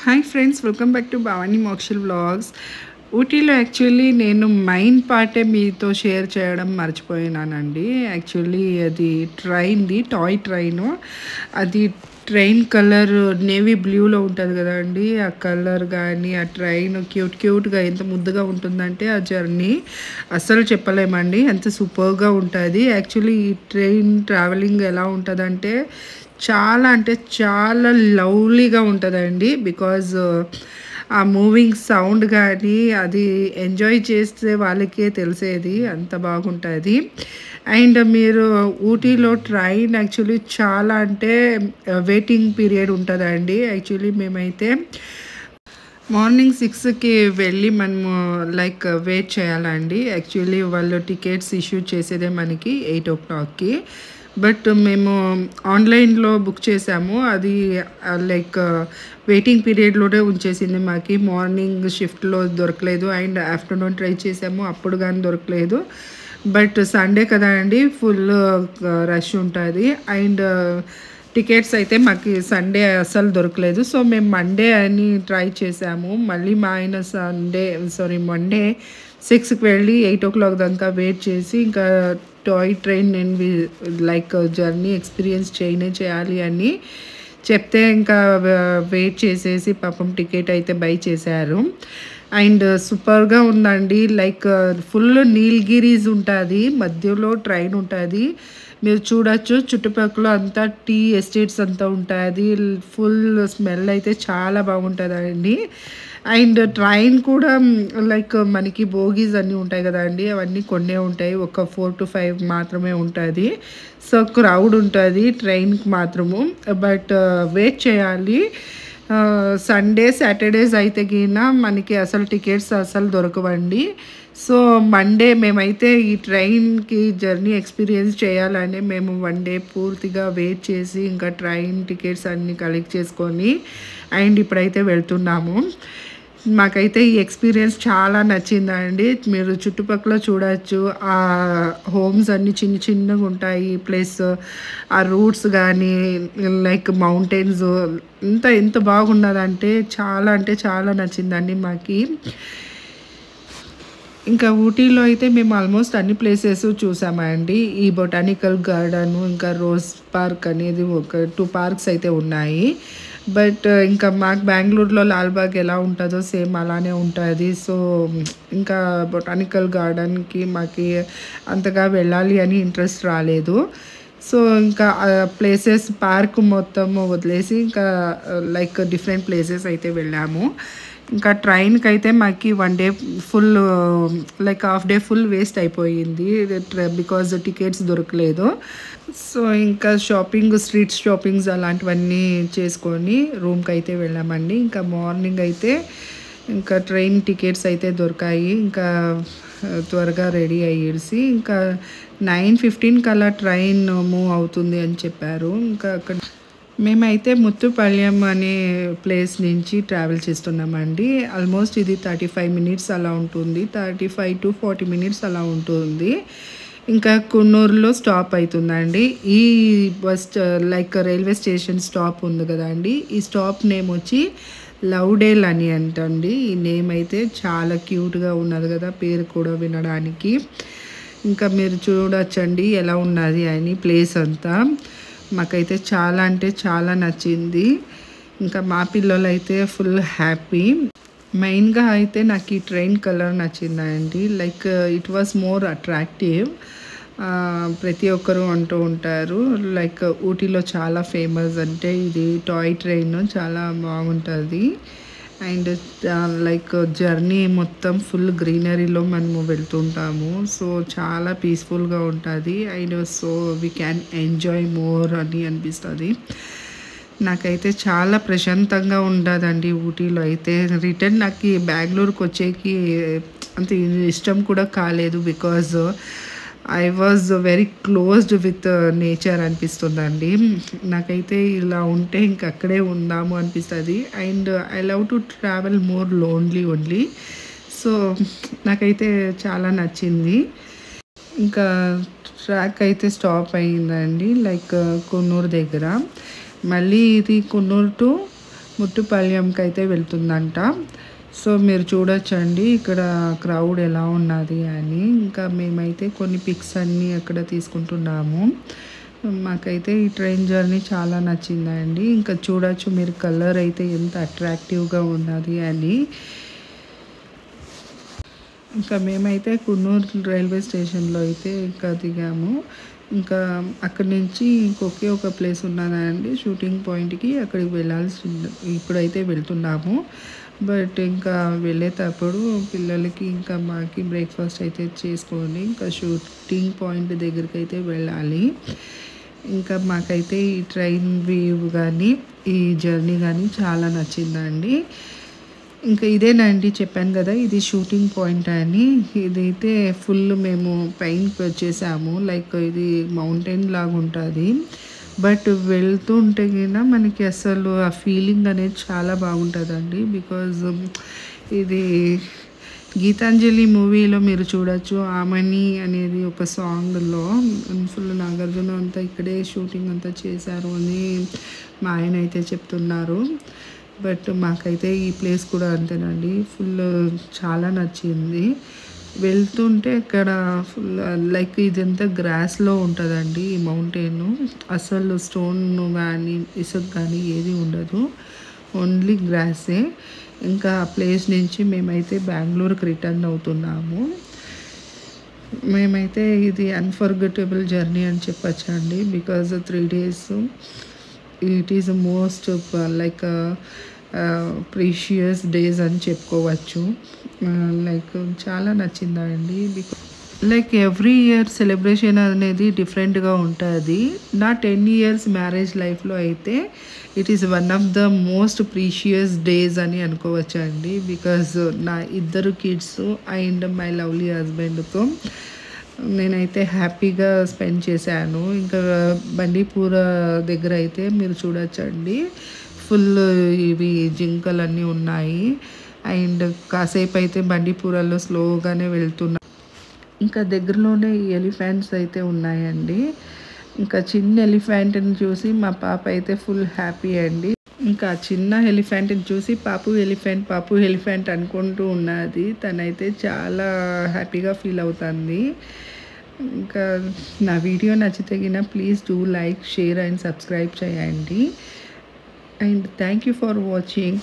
Hi friends, welcome back to Bhavani Mokshal vlogs. ఊటీలో actually నేను main పార్టే మీతో షేర్ చేయడం మర్చిపోయినానండి. యాక్చువల్లీ అది ట్రైన్ది టాయ్ ట్రైను. అది ట్రైన్ కలర్ నేవీ బ్లూలో ఉంటుంది కదండి. ఆ కలర్ కానీ ఆ ట్రైన్ క్యూట్గా ఎంత ముద్దుగా ఉంటుందంటే ఆ జర్నీ అస్సలు చెప్పలేమండి. ఎంత సూపర్గా ఉంటుంది. యాక్చువల్లీ ఈ ట్రైన్ ట్రావెలింగ్ ఎలా ఉంటుందంటే చాలా అంటే చాలా లవ్లీగా ఉంటుందండి. బికాజ్ ఆ మూవింగ్ సౌండ్ కానీ అది ఎంజాయ్ చేస్తే వాళ్ళకే తెలిసేది అంత బాగుంటుంది. అండ్ మీరు ఊటీలో ట్రైన్ యాక్చువల్లీ చాలా అంటే వెయిటింగ్ పీరియడ్ ఉంటుందండి. యాక్చువల్లీ మేమైతే మార్నింగ్ 6కి వెళ్ళి మనము వెయిట్ చేయాలండి. యాక్చువల్లీ వాళ్ళు టికెట్స్ ఇష్యూ చేసేదే మనకి 8 o'clockకి. బట్ మేము ఆన్లైన్లో బుక్ చేసాము. అది వెయిటింగ్ పీరియడ్లోనే ఉంచేసింది మాకు. మార్నింగ్ షిఫ్ట్లో దొరకలేదు అండ్ ఆఫ్టర్నూన్ ట్రై చేసాము, అప్పుడు కానీ దొరకలేదు. బట్ సండే కదా అండి, ఫుల్ రష్ ఉంటుంది. అండ్ టికెట్స్ అయితే మాకు సండే అస్సలు దొరకలేదు. సో మేము మండే అని ట్రై చేసాము. మళ్ళీ మా ఆయన మండే 6కి వెళ్ళి 8 o'clock దాకా వెయిట్ చేసి ఇంకా టాయ్ ట్రైన్ నేను జర్నీ ఎక్స్పీరియన్స్ చేయాలి అని చెప్తే ఇంకా వెయిట్ చేసేసి పాపం టికెట్ అయితే బై చేశారు. అండ్ సూపర్గా ఉందండి. ఫుల్ నీలగిరీస్ ఉంటుంది, మధ్యలో ట్రైన్ ఉంటుంది. మీరు చూడొచ్చు, చుట్టుపక్కల అంతా టీ ఎస్టేట్స్ అంతా ఉంటుంది. ఫుల్ స్మెల్ అయితే చాలా బాగుంటుందండి. అండ్ ట్రైన్ కూడా మనకి బోగీస్ అన్నీ ఉంటాయి కదండి, అవన్నీ కొన్నే ఉంటాయి. ఒక 4 to 5 మాత్రమే ఉంటుంది. సో క్రౌడ్ ఉంటుంది ట్రైన్కి మాత్రము. బట్ వెయిట్ చేయాలి. సండే సాటర్డేస్ అయితే గిన మనకి అసలు టికెట్స్ అసలు దొరకవండి. సో మండే మేమైతే ఈ ట్రైన్కి జర్నీ ఎక్స్పీరియన్స్ చేయాలని మేము 1 day పూర్తిగా వెయిట్ చేసి ఇంకా ట్రైన్ టికెట్స్ అన్నీ కలెక్ట్ చేసుకొని అండ్ ఇప్పుడైతే వెళ్తున్నాము. మాకైతే ఈ ఎక్స్పీరియన్స్ చాలా నచ్చిందండి. మీరు చుట్టుపక్కల చూడవచ్చు, ఆ హోమ్స్ అన్నీ చిన్నగా ఉంటాయి. ప్లస్ ఆ రూట్స్ కానీ మౌంటైన్స్ ఎంత బాగున్నదంటే చాలా నచ్చిందండి మాకు. ఇంకా ఊటీలో అయితే మేము ఆల్మోస్ట్ అన్ని ప్లేసెస్ చూసామండి. ఈ బొటానికల్ గార్డెన్, ఇంకా రోజ్ పార్క్ అనేది ఒక 2 parks అయితే ఉన్నాయి. బట్ ఇంకా మాకు బెంగళూరులో లాల్బాగ్ ఎలా ఉంటుందో సేమ్ అలానే ఉంటుంది. సో ఇంకా బొటానికల్ గార్డెన్కి మాకు అంతగా వెళ్ళాలి అని ఇంట్రెస్ట్ రాలేదు. సో ఇంకా ప్లేసెస్ పార్క్ మొత్తం వదిలేసి ఇంకా డిఫరెంట్ ప్లేసెస్ అయితే వెళ్ళాము. ఇంకా ట్రైన్కి అయితే మాకు 1 day full half day full waste అయిపోయింది బికాజ్ టికెట్స్ దొరకలేదు. సో ఇంకా స్ట్రీట్ షాపింగ్స్ అలాంటివన్నీ చేసుకొని రూమ్కి అయితే వెళ్ళామండి. ఇంకా మార్నింగ్ అయితే ఇంకా ట్రైన్ టికెట్స్ అయితే దొరికాయి. ఇంకా త్వరగా రెడీ అయ్యేసి ఇంకా 9:15 కల్లా ట్రైన్ మూవ్ అవుతుంది అని చెప్పారు. ఇంకా అక్కడ మేమైతే ముత్తుపల్యం అనే ప్లేస్ నుంచి ట్రావెల్ చేస్తున్నామండి. ఆల్మోస్ట్ ఇది 35 minutes అలా ఉంటుంది, 35 to 40 minutes అలా ఉంటుంది. ఇంకా కున్నూరులో స్టాప్ అవుతుందండి. ఈ బస్ రైల్వే స్టేషన్ స్టాప్ ఉంది కదండి, ఈ స్టాప్ నేమ్ వచ్చి లవ్డేల్ అని అంటండి. ఈ నేమ్ అయితే చాలా క్యూట్గా ఉన్నది కదా, పేరు కూడా వినడానికి. ఇంకా మీరు చూడొచ్చండి ఎలా ఉన్నది అని ప్లేస్ అంతా. మాకైతే చాలా అంటే చాలా నచ్చింది. ఇంకా మా పిల్లలు అయితే ఫుల్ హ్యాపీ. మెయిన్గా అయితే నాకు ఈ ట్రైన్ కలర్ నచ్చిందండి. It was more attractive. ప్రతి ఒక్కరు అంటూ ఉంటారు ఊటీలో చాలా ఫేమస్ అంటే ఇది టాయ్ ట్రైన్ చాలా బాగుంటుంది. అండ్ జర్నీ మొత్తం ఫుల్ గ్రీనరీలో మనము వెళ్తుంటాము. సో చాలా పీస్ఫుల్గా ఉంటుంది. And so we can enjoy more అని అనిపిస్తుంది. నాకైతే చాలా ప్రశాంతంగా ఉండదండి ఊటీలో అయితే. రిటర్న్ నాకు బెంగళూరుకి వచ్చేకి అంత ఇష్టం కూడా కాలేదు. Because I was very closed with nature అనిపిస్తుందండి. నాకైతే ఇలా ఉంటే ఇంక అక్కడే ఉందాము అనిపిస్తుంది. And I love to travel more lonely only. So నాకైతే చాలా నచ్చింది. ఇంకా ట్రాక్ అయితే స్టాప్ అయ్యిందండి కున్నూరు దగ్గర. మళ్ళీ ఇది కున్నూరు టు ముట్టుపల్లియంకి అయితే వెళ్తుందంట. సో మీరు చూడొచ్చండి ఇక్కడ క్రౌడ్ ఎలా ఉన్నది అని. ఇంకా మేమైతే కొన్ని పిక్స్ అన్నీ అక్కడ తీసుకుంటున్నాము. మాకైతే ఈ ట్రైన్ జర్నీ చాలా నచ్చిందండి. ఇంకా చూడొచ్చు మీరు కలర్ అయితే ఎంత అట్రాక్టివ్గా ఉన్నది అని. ఇంకా మేమైతే కున్నూరు రైల్వే స్టేషన్లో అయితే ఇంకా దిగాము. ఇంకా అక్కడి నుంచి ఇంకొకే ఒక ప్లేస్ ఉన్నదండి షూటింగ్ పాయింట్కి, అక్కడికి వెళ్ళాల్సి ఇప్పుడైతే వెళ్తున్నాము. బట్ ఇంకా వెళ్ళేటప్పుడు పిల్లలకి ఇంకా మాకి బ్రేక్ఫాస్ట్ అయితే చేసుకొని ఇంకా షూటింగ్ పాయింట్ దగ్గరికి అయితే వెళ్ళాలి. ఇంకా మాకైతే ఈ ట్రైన్ వ్యూ కానీ ఈ జర్నీ కానీ చాలా నచ్చిందండి. ఇంకా ఇదేనండి చెప్పాను కదా ఇది షూటింగ్ పాయింట్ అని. ఇదైతే ఫుల్ మేము పైనకి వచ్చేసాము. లైక్ ఇది మౌంటైన్ లాగా ఉంటుంది. బట్ వెళ్తూ ఉంటే కింద మనకి అసలు ఆ ఫీలింగ్ అనేది చాలా బాగుంటుందండి. బికాజ్ ఇది గీతాంజలి మూవీలో మీరు చూడొచ్చు. ఆమని అనేది ఒక సాంగ్లో ఫుల్ నాగార్జున అంతా ఇక్కడే షూటింగ్ అంతా చేశారు అని మా ఆయన అయితే చెప్తున్నారు. బట్ మాకైతే ఈ ప్లేస్ కూడా అంతేనండి, ఫుల్ చాలా నచ్చింది. వెళ్తుంటే ఇక్కడ ఫుల్ లైక్ ఇదంతా గ్రాస్లో ఉంటుందండి ఈ మౌంటైన్. అసలు స్టోన్ కానీ ఇసుక కానీ ఏది ఉండదు, ఓన్లీ గ్రాసే. ఇంకా ఆ ప్లేస్ నుంచి మేమైతే బెంగళూరుకి రిటర్న్ అవుతున్నాము. మేమైతే ఇది అన్ఫర్గెటబుల్ జర్నీ అని చెప్పచ్చండి. Because 3 days it is most like precious days అని చెప్పుకోవచ్చు. లైక్ చాలా నచ్చిందండి. లైక్ ఎవ్రీ ఇయర్ సెలబ్రేషన్ అనేది డిఫరెంట్గా ఉంటుంది. నా 10 years మ్యారేజ్ లైఫ్లో అయితే it is one of the most precious days అని అనుకోవచ్చు అండి. బికాజ్ నా 2 kids అండ్ మై లవ్లీ హస్బెండ్తో నేనైతే హ్యాపీగా స్పెండ్ చేశాను. ఇంకా బండీపూర దగ్గర అయితే మీరు చూడొచ్చండి, ఫుల్ ఇవి జింకలన్నీ ఉన్నాయి. అండ్ కాసేపు అయితే బండీపూరలో స్లోగానే వెళ్తున్నా. ఇంకా దగ్గరలోనే ఈ ఎలిఫెంట్స్ అయితే ఉన్నాయండి. ఇంకా చిన్న ఎలిఫెంట్ని చూసి మా పాప అయితే ఫుల్ హ్యాపీ అండి. ఇంకా చిన్న ఎలిఫెంట్ని చూసి పాపు ఎలిఫెంట్ అనుకుంటూ ఉన్నది. తనైతే చాలా హ్యాపీగా ఫీల్ అవుతుంది. ఇంకా నా వీడియో నచ్చితే please do like, share and subscribe చేయండి. And thank you for watching.